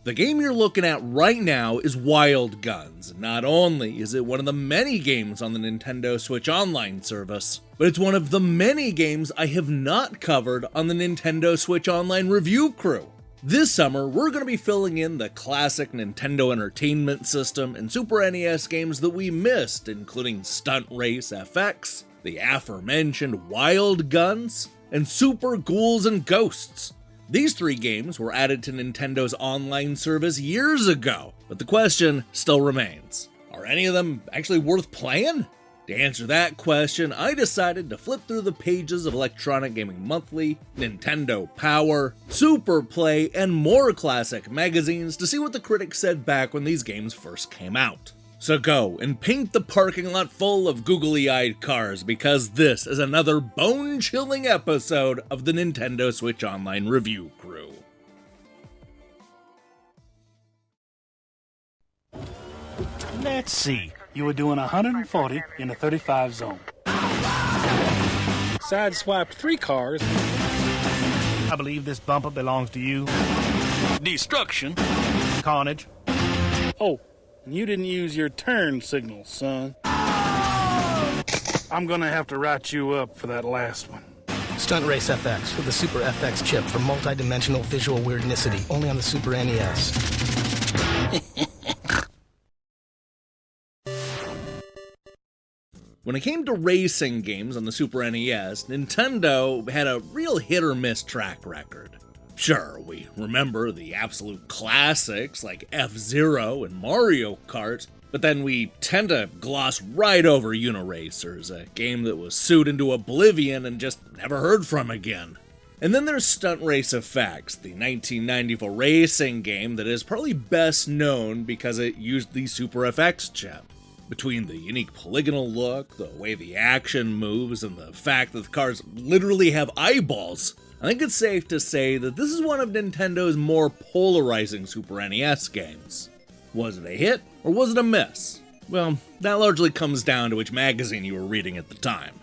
The game you're looking at right now is Wild Guns. Not only is it one of the many games on the Nintendo Switch Online service, but it's one of the many games I have not covered on the Nintendo Switch Online review crew. This summer, we're going to be filling in the classic Nintendo Entertainment System and Super NES games that we missed, including Stunt Race FX, the aforementioned Wild Guns, and Super Ghouls and Ghosts. These three games were added to Nintendo's online service years ago, but the question still remains. Are any of them actually worth playing? To answer that question, I decided to flip through the pages of Electronic Gaming Monthly, Nintendo Power, Super Play, and more classic magazines to see what the critics said back when these games first came out. So go and paint the parking lot full of googly-eyed cars, because this is another bone-chilling episode of the Nintendo Switch Online review crew. Let's see. You were doing 140 in a 35 zone. Sideswiped 3 cars. I believe this bumper belongs to you. Destruction. Carnage. Oh, and you didn't use your turn signal, son. I'm gonna have to write you up for that last one. Stunt Race FX with a Super FX chip for multi-dimensional visual weirdnicity, only on the Super NES. When it came to racing games on the Super NES, Nintendo had a real hit-or-miss track record. Sure, we remember the absolute classics like F-Zero and Mario Kart, but then we tend to gloss right over Uniracers, a game that was sued into oblivion and just never heard from again. And then there's Stunt Race FX, the 1994 racing game that is probably best known because it used the Super FX chip. Between the unique polygonal look, the way the action moves, and the fact that the cars literally have eyeballs, I think it's safe to say that this is one of Nintendo's more polarizing Super NES games. Was it a hit, or was it a miss? Well, that largely comes down to which magazine you were reading at the time.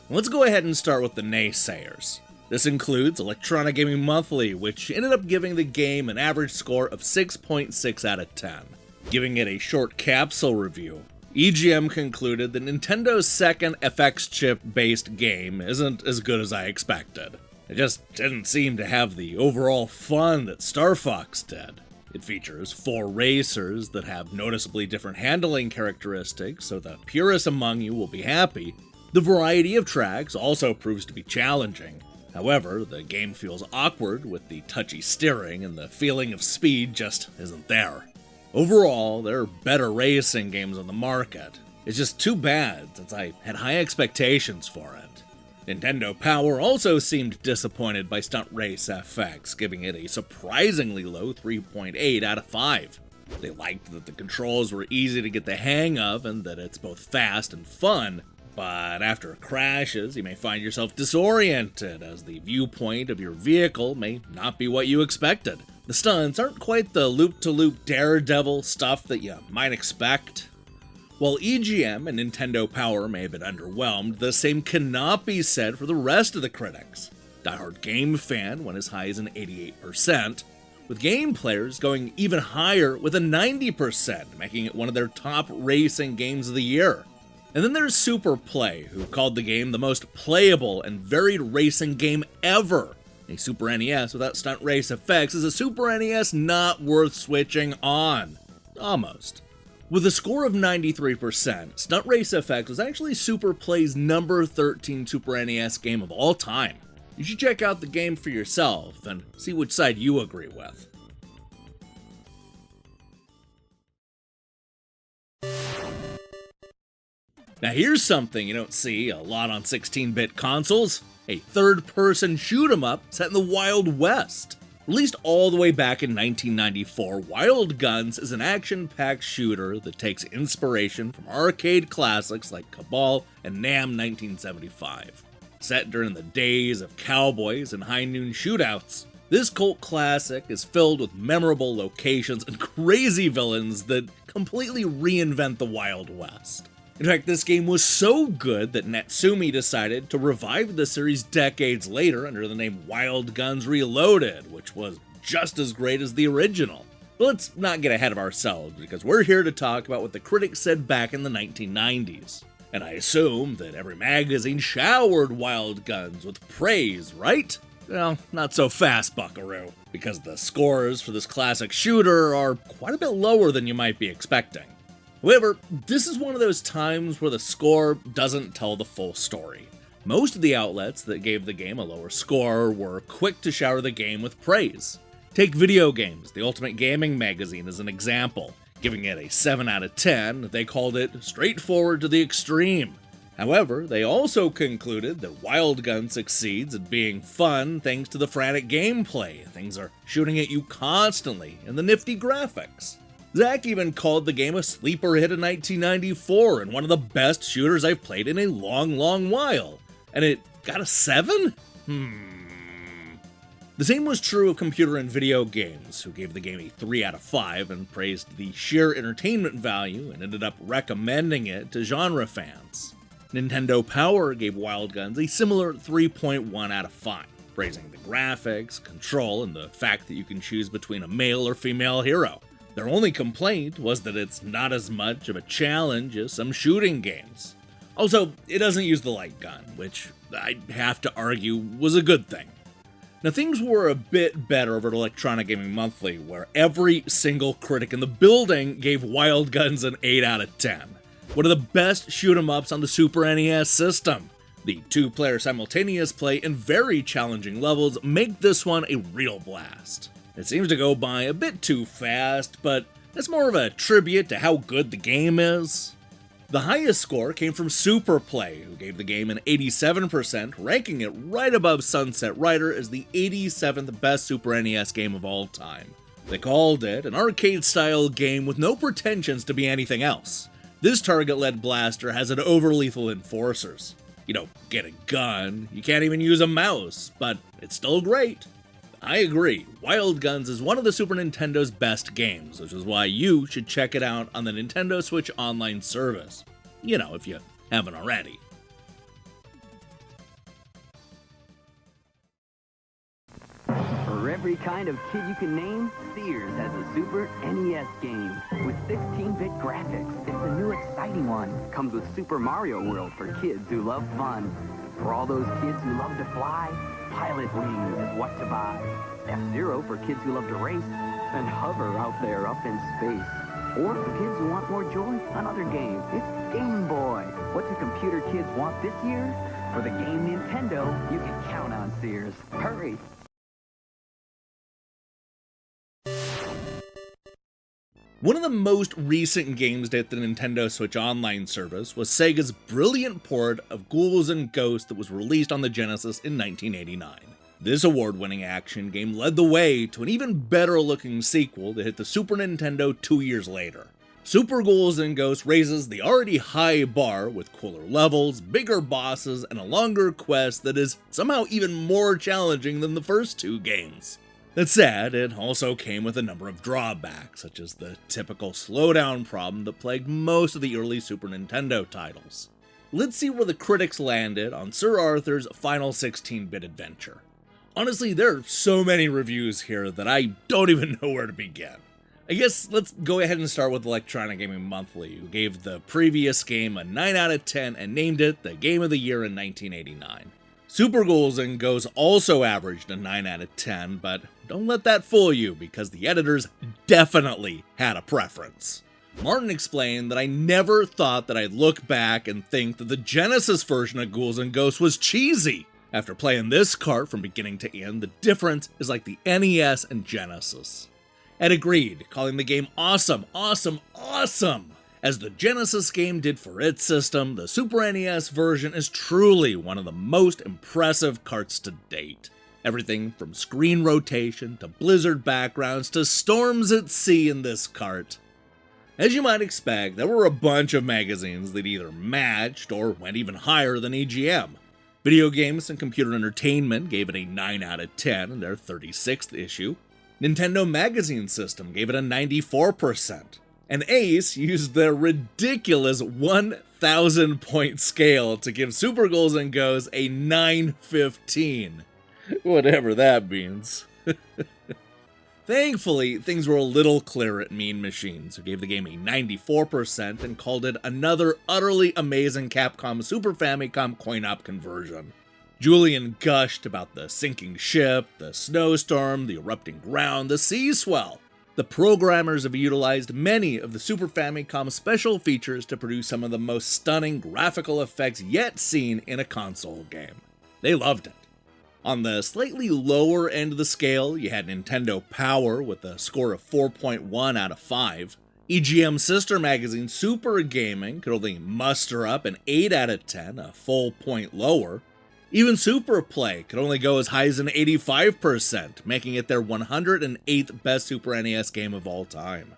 Let's go ahead and start with the naysayers. This includes Electronic Gaming Monthly, which ended up giving the game an average score of 6.6 out of 10. Giving it a short capsule review, EGM concluded that Nintendo's second FX chip-based game isn't as good as I expected. It just didn't seem to have the overall fun that Star Fox did. It features 4 racers that have noticeably different handling characteristics, so the purists among you will be happy. The variety of tracks also proves to be challenging. However, the game feels awkward with the touchy steering, and the feeling of speed just isn't there. Overall, there are better racing games on the market. It's just too bad, since I had high expectations for it. Nintendo Power also seemed disappointed by Stunt Race FX, giving it a surprisingly low 3.8 out of 5. They liked that the controls were easy to get the hang of and that it's both fast and fun, but after it crashes, you may find yourself disoriented as the viewpoint of your vehicle may not be what you expected. The stunts aren't quite the loop-to-loop Daredevil stuff that you might expect. While EGM and Nintendo Power may have been underwhelmed, the same cannot be said for the rest of the critics. Die Hard Game Fan went as high as an 88%, with game players going even higher with a 90%, making it one of their top racing games of the year. And then there's Super Play, who called the game the most playable and varied racing game ever. A Super NES without Stunt Race FX is a Super NES not worth switching on. Almost. With a score of 93%, Stunt Race FX was actually Super Play's number 13 Super NES game of all time. You should check out the game for yourself and see which side you agree with. Now here's something you don't see a lot on 16-bit consoles. A third-person shoot-'em-up set in the Wild West. Released all the way back in 1994, Wild Guns is an action-packed shooter that takes inspiration from arcade classics like Cabal and Nam 1975. Set during the days of cowboys and high-noon shootouts, this cult classic is filled with memorable locations and crazy villains that completely reinvent the Wild West. In fact, this game was so good that Natsumi decided to revive the series decades later under the name Wild Guns Reloaded, which was just as great as the original. It But let's not get ahead of ourselves, because we're here to talk about what the critics said back in the 1990s. And I assume that every magazine showered Wild Guns with praise, right? Well, not so fast, buckaroo, because the scores for this classic shooter are quite a bit lower than you might be expecting. However, this is one of those times where the score doesn't tell the full story. Most of the outlets that gave the game a lower score were quick to shower the game with praise. Take Video Games, the Ultimate Gaming magazine, as an example. Giving it a 7 out of 10, they called it straightforward to the extreme. However, they also concluded that Wild Gun succeeds at being fun thanks to the frantic gameplay. Things are shooting at you constantly, and the nifty graphics. Zach even called the game a sleeper hit in 1994 and one of the best shooters I've played in a long while. And it got a 7? The same was true of Computer and Video Games, who gave the game a 3 out of 5 and praised the sheer entertainment value and ended up recommending it to genre fans. Nintendo Power gave Wild Guns a similar 3.1 out of 5, praising the graphics, control, and the fact that you can choose between a male or female hero. Their only complaint was that it's not as much of a challenge as some shooting games. Also, it doesn't use the light gun, which I have to argue was a good thing. Now, things were a bit better over at Electronic Gaming Monthly, where every single critic in the building gave Wild Guns an 8 out of 10. One of the best shoot-em-ups on the Super NES system. The 2-player simultaneous play and very challenging levels make this one a real blast. It seems to go by a bit too fast, but that's more of a tribute to how good the game is. The highest score came from Superplay, who gave the game an 87%, ranking it right above Sunset Rider as the 87th best Super NES game of all time. They called it an arcade-style game with no pretensions to be anything else. This target-led blaster has an over-lethal enforcers. You don't get a gun, you can't even use a mouse, but it's still great. I agree, Wild Guns is one of the Super Nintendo's best games, which is why you should check it out on the Nintendo Switch Online service. You know, if you haven't already. For every kind of kid you can name, Sears has a Super NES game. With 16-bit graphics, it's the new exciting one. Comes with Super Mario World for kids who love fun. For all those kids who love to fly, Pilot Wings is what to buy. F-Zero for kids who love to race and hover out there up in space. Or for kids who want more joy, another game. It's Game Boy. What do computer kids want this year? For the game Nintendo, you can count on Sears. Hurry! One of the most recent games to hit the Nintendo Switch Online service was Sega's brilliant port of Ghouls and Ghosts that was released on the Genesis in 1989. This award-winning action game led the way to an even better-looking sequel that hit the Super Nintendo 2 years later. Super Ghouls and Ghosts raises the already high bar with cooler levels, bigger bosses, and a longer quest that is somehow even more challenging than the first two games. That said, it also came with a number of drawbacks, such as the typical slowdown problem that plagued most of the early Super Nintendo titles. Let's see where the critics landed on Sir Arthur's final 16-bit adventure. Honestly, there are so many reviews here that I don't even know where to begin. I guess let's go ahead and start with Electronic Gaming Monthly, who gave the previous game a 9 out of 10 and named it the Game of the Year in 1989. Super Ghouls and Ghosts also averaged a 9 out of 10, but don't let that fool you, because the editors definitely had a preference. Martin explained that I never thought that I'd look back and think that the Genesis version of Ghouls and Ghosts was cheesy. After playing this cart from beginning to end, the difference is like the NES and Genesis. Ed agreed, calling the game awesome. As the Genesis game did for its system, the Super NES version is truly one of the most impressive carts to date. Everything from screen rotation to blizzard backgrounds to storms at sea in this cart. As you might expect, there were a bunch of magazines that either matched or went even higher than EGM. Video Games and Computer Entertainment gave it a 9 out of 10 in their 36th issue. Nintendo Magazine System gave it a 94%. And Ace used their ridiculous 1,000 point scale to give Super Ghouls and Ghosts a 915. Whatever that means. Thankfully, things were a little clearer at Mean Machines, who gave the game a 94% and called it another utterly amazing Capcom Super Famicom coin-op conversion. Julian gushed about the sinking ship, the snowstorm, the erupting ground, the sea swell. The programmers have utilized many of the Super Famicom special features to produce some of the most stunning graphical effects yet seen in a console game. They loved it. On the slightly lower end of the scale, you had Nintendo Power with a score of 4.1 out of 5. EGM sister magazine Super Gaming could only muster up an 8 out of 10, a full point lower. Even Super Play could only go as high as an 85%, making it their 108th best Super NES game of all time.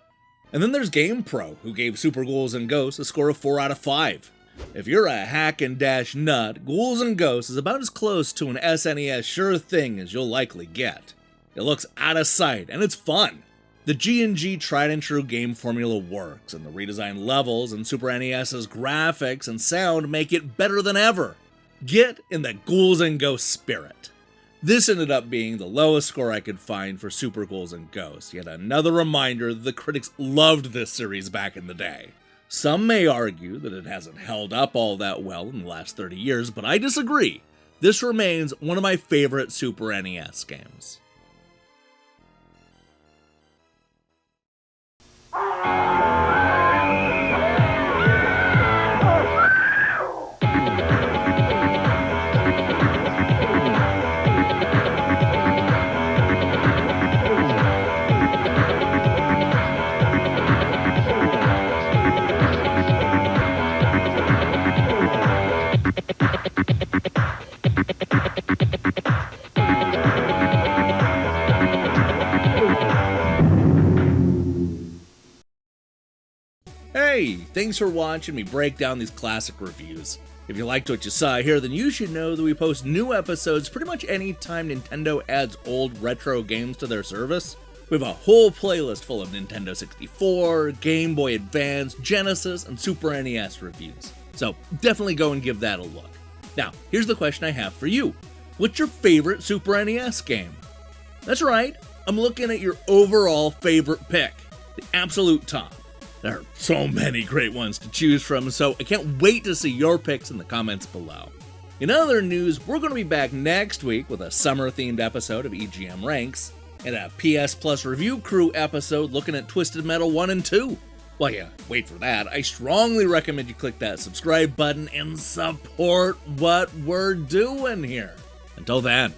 And then there's GamePro, who gave Super Ghouls and Ghosts a score of 4 out of 5. If you're a hack and dash nut, Ghouls and Ghosts is about as close to an SNES sure thing as you'll likely get. It looks out of sight, and it's fun. The G&G tried and true game formula works, and the redesigned levels and Super NES's graphics and sound make it better than ever. Get in the Ghouls and Ghosts spirit. This ended up being the lowest score I could find for Super Ghouls and Ghosts, yet another reminder that the critics loved this series back in the day. Some may argue that it hasn't held up all that well in the last 30 years, but I disagree. This remains one of my favorite Super NES games. Hey, thanks for watching me break down these classic reviews. If you liked what you saw here, then you should know that we post new episodes pretty much any time Nintendo adds old retro games to their service. We have a whole playlist full of Nintendo 64, Game Boy Advance, Genesis, and Super NES reviews. So definitely go and give that a look. Now, here's the question I have for you. What's your favorite Super NES game? That's right, I'm looking at your overall favorite pick, the absolute top. There are so many great ones to choose from, so I can't wait to see your picks in the comments below. In other news, we're going to be back next week with a summer-themed episode of EGM Ranks, and a PS Plus Review Crew episode looking at Twisted Metal 1 and 2. While you wait for that, I strongly recommend you click that subscribe button and support what we're doing here. Until then,